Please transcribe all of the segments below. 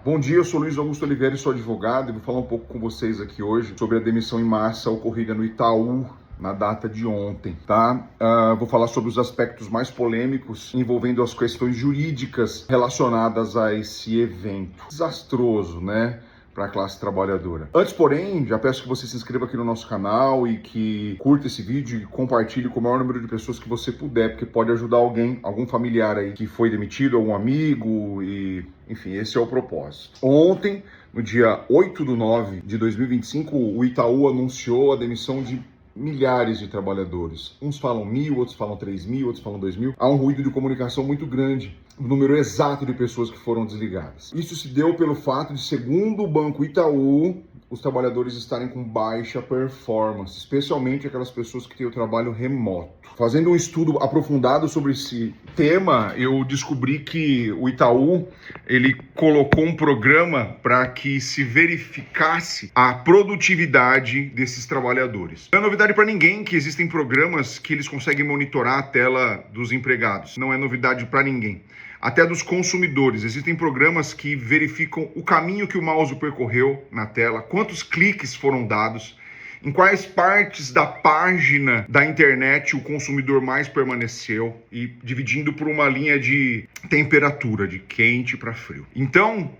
Bom dia, eu sou Luiz Augusto Oliveira e sou advogado e vou falar um pouco com vocês aqui hoje sobre a demissão em massa ocorrida no Itaú na data de ontem, tá? Vou falar sobre os aspectos mais polêmicos envolvendo as questões jurídicas relacionadas a esse evento desastroso, né? Para a classe trabalhadora. Antes, porém, já peço que você se inscreva aqui no nosso canal e que curta esse vídeo e compartilhe com o maior número de pessoas que você puder, porque pode ajudar alguém, algum familiar aí que foi demitido, algum amigo e... Enfim, esse é o propósito. Ontem, no dia 8/9 de 2025, o Itaú anunciou a demissão de milhares de trabalhadores. Uns falam 1.000, outros falam 3.000, outros falam 2.000. Há um ruído de comunicação muito grande, o número exato de pessoas que foram desligadas. Isso se deu pelo fato de, segundo o Banco Itaú, os trabalhadores estarem com baixa performance, especialmente aquelas pessoas que têm o trabalho remoto. Fazendo um estudo aprofundado sobre esse tema, eu descobri que o Itaú, ele colocou um programa para que se verificasse a produtividade desses trabalhadores. Não é novidade para ninguém que existem programas que eles conseguem monitorar a tela dos empregados. Não é novidade para ninguém. Até dos consumidores. Existem programas que verificam o caminho que o mouse percorreu na tela, quantos cliques foram dados, em quais partes da página da internet o consumidor mais permaneceu, e dividindo por uma linha de temperatura, de quente para frio. Então,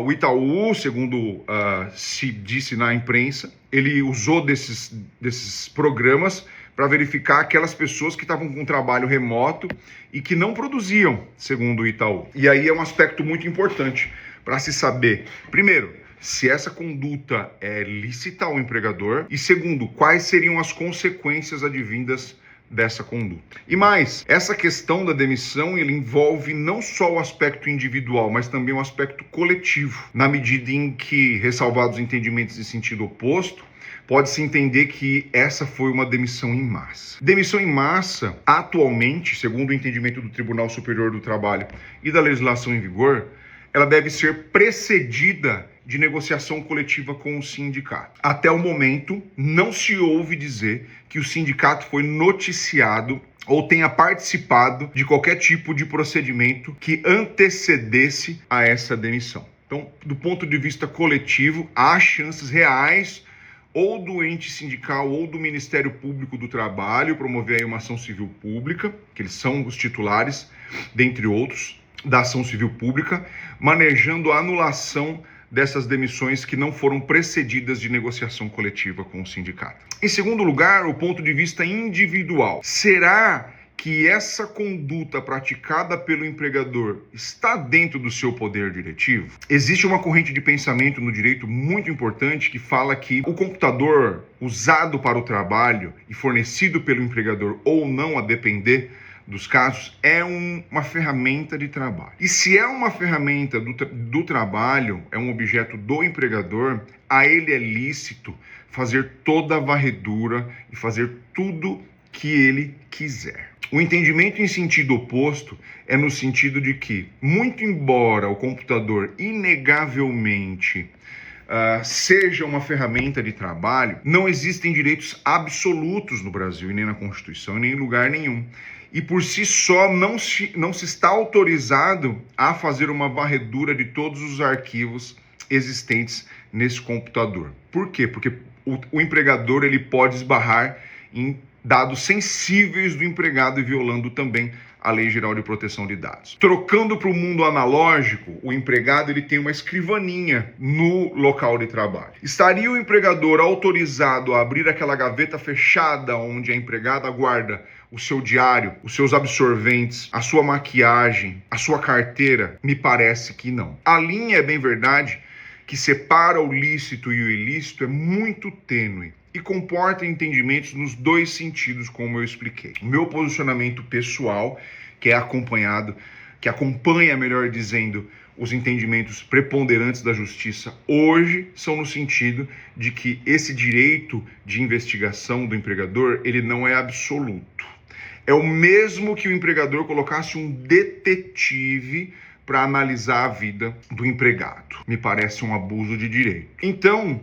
o Itaú, segundo se disse na imprensa, ele usou desses programas para verificar aquelas pessoas que estavam com trabalho remoto e que não produziam, segundo o Itaú. E aí é um aspecto muito importante para se saber, primeiro, se essa conduta é lícita ao empregador e, segundo, quais seriam as consequências advindas dessa conduta. E mais, essa questão da demissão, ele envolve não só o aspecto individual, mas também o aspecto coletivo, na medida em que, ressalvados entendimentos de sentido oposto, pode-se entender que essa foi uma demissão em massa. Demissão em massa, atualmente, segundo o entendimento do Tribunal Superior do Trabalho e da legislação em vigor, ela deve ser precedida de negociação coletiva com o sindicato. Até o momento, não se ouve dizer que o sindicato foi noticiado ou tenha participado de qualquer tipo de procedimento que antecedesse a essa demissão. Então, do ponto de vista coletivo, há chances reais ou do ente sindical ou do Ministério Público do Trabalho promover aí uma ação civil pública, que eles são os titulares, dentre outros, da ação civil pública, manejando a anulação dessas demissões que não foram precedidas de negociação coletiva com o sindicato. Em segundo lugar, o ponto de vista individual. Será que essa conduta praticada pelo empregador está dentro do seu poder diretivo? Existe uma corrente de pensamento no direito muito importante que fala que o computador usado para o trabalho e fornecido pelo empregador ou não, a depender dos casos, é uma ferramenta de trabalho. E se é uma ferramenta do trabalho, é um objeto do empregador, a ele é lícito fazer toda a varredura e fazer tudo que ele quiser. O entendimento em sentido oposto é no sentido de que, muito embora o computador inegavelmente seja uma ferramenta de trabalho, não existem direitos absolutos no Brasil, e nem na Constituição, e nem em lugar nenhum. E por si só não se está autorizado a fazer uma varredura de todos os arquivos existentes nesse computador. Por quê? Porque o empregador ele pode esbarrar em dados sensíveis do empregado e violando também a Lei Geral de Proteção de Dados. Trocando para o mundo analógico, o empregado ele tem uma escrivaninha no local de trabalho. Estaria o empregador autorizado a abrir aquela gaveta fechada onde a empregada guarda o seu diário, os seus absorventes, a sua maquiagem, a sua carteira? Me parece que não. A linha, é bem verdade, que separa o lícito e o ilícito é muito tênue e comporta entendimentos nos dois sentidos, como eu expliquei. O meu posicionamento pessoal, que acompanha, melhor dizendo, os entendimentos preponderantes da justiça hoje, são no sentido de que esse direito de investigação do empregador, ele não é absoluto. É o mesmo que o empregador colocasse um detetive para analisar a vida do empregado. Me parece um abuso de direito. Então,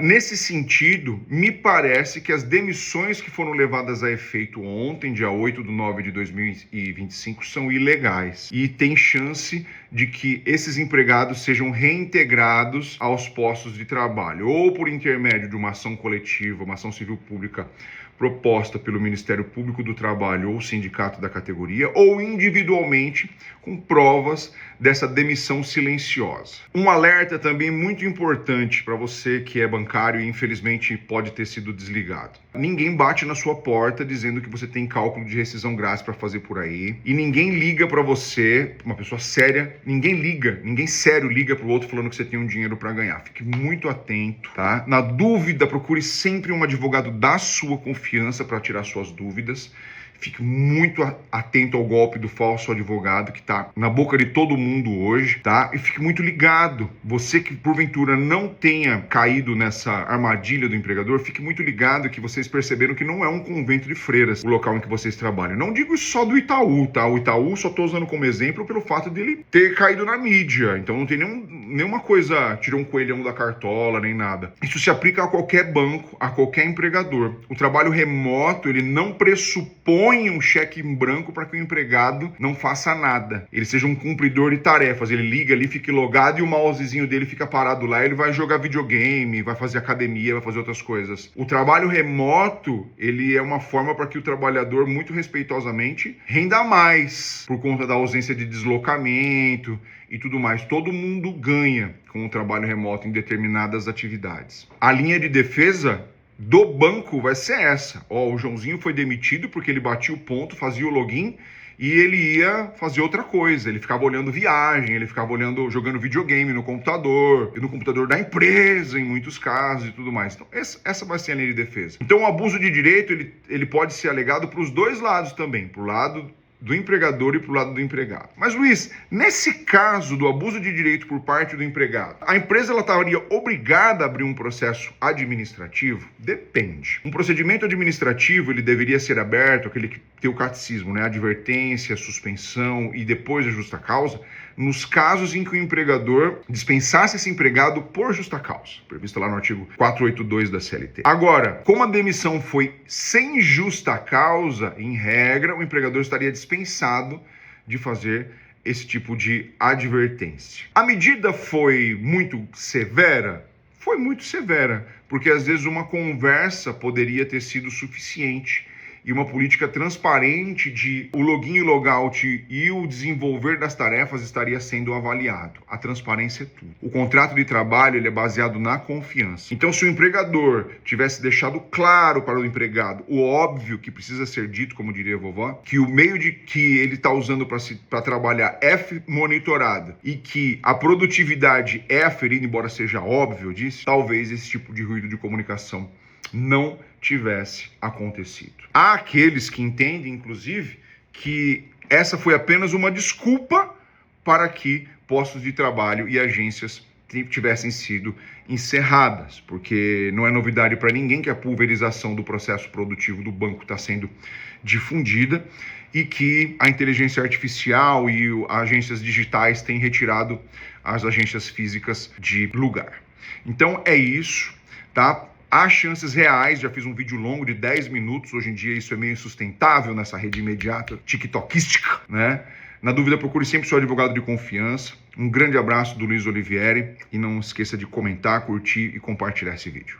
Nesse sentido, me parece que as demissões que foram levadas a efeito ontem, dia 8/9/2025, são ilegais. E tem chance de que esses empregados sejam reintegrados aos postos de trabalho, ou por intermédio de uma ação coletiva, uma ação civil pública proposta pelo Ministério Público do Trabalho ou sindicato da categoria, ou individualmente com provas dessa demissão silenciosa. Um alerta também muito importante para você que é bancário e infelizmente pode ter sido desligado. Ninguém bate na sua porta dizendo que você tem cálculo de rescisão grátis para fazer por aí, e ninguém liga para você, uma pessoa séria, ninguém sério liga para o outro falando que você tem um dinheiro para ganhar. Fique muito atento, tá? Na dúvida, procure sempre um advogado da sua confiança para tirar suas dúvidas. Fique muito atento ao golpe do falso advogado que está na boca de todo mundo hoje, tá? E fique muito ligado. Você que porventura não tenha caído nessa armadilha do empregador, fique muito ligado que vocês perceberam que não é um convento de freiras o local em que vocês trabalham. Não digo isso só do Itaú, tá? O Itaú só estou usando como exemplo pelo fato dele ter caído na mídia. Então não tem nenhuma coisa, tirou um coelhão da cartola, nem nada. Isso se aplica a qualquer banco, a qualquer empregador. O trabalho remoto, ele não pressupõe um cheque em branco para que o empregado não faça nada. Ele seja um cumpridor de tarefas. Ele liga ali, fica logado e o mousezinho dele fica parado lá. Ele vai jogar videogame, vai fazer academia, vai fazer outras coisas. O trabalho remoto, ele é uma forma para que o trabalhador, muito respeitosamente, renda mais por conta da ausência de deslocamento e tudo mais. Todo mundo ganha com o trabalho remoto em determinadas atividades. A linha de defesa do banco vai ser essa. O Joãozinho foi demitido porque ele batia o ponto, fazia o login e ele ia fazer outra coisa. Ele ficava olhando viagem, ele ficava jogando videogame no computador da empresa, em muitos casos e tudo mais. Então, essa vai ser a linha de defesa. Então, o abuso de direito, ele pode ser alegado para os dois lados também, para o lado do empregador e para o lado do empregado. Mas, Luiz, nesse caso do abuso de direito por parte do empregado, a empresa ela estaria obrigada a abrir um processo administrativo? Depende. Um procedimento administrativo, ele deveria ser aberto, aquele que tem o catecismo, né? Advertência, suspensão e depois a justa causa, nos casos em que o empregador dispensasse esse empregado por justa causa, previsto lá no artigo 482 da CLT. Agora, como a demissão foi sem justa causa, em regra, o empregador estaria dispensado de fazer esse tipo de advertência. A medida foi muito severa? Foi muito severa, porque às vezes uma conversa poderia ter sido suficiente e uma política transparente de o login e o logout e o desenvolver das tarefas estaria sendo avaliado. A transparência é tudo. O contrato de trabalho ele é baseado na confiança. Então, se o empregador tivesse deixado claro para o empregado o óbvio que precisa ser dito, como diria a vovó, que o meio de que ele está usando para trabalhar é monitorado e que a produtividade é aferida, embora seja óbvio disso, talvez esse tipo de ruído de comunicação não tivesse acontecido. Há aqueles que entendem, inclusive, que essa foi apenas uma desculpa para que postos de trabalho e agências tivessem sido encerradas, porque não é novidade para ninguém que a pulverização do processo produtivo do banco está sendo difundida e que a inteligência artificial e agências digitais têm retirado as agências físicas de lugar. Então é isso, tá? Há chances reais, já fiz um vídeo longo de 10 minutos, hoje em dia isso é meio insustentável nessa rede imediata, tiktokística, né? Na dúvida, procure sempre seu advogado de confiança. Um grande abraço do Luiz Olivieri e não esqueça de comentar, curtir e compartilhar esse vídeo.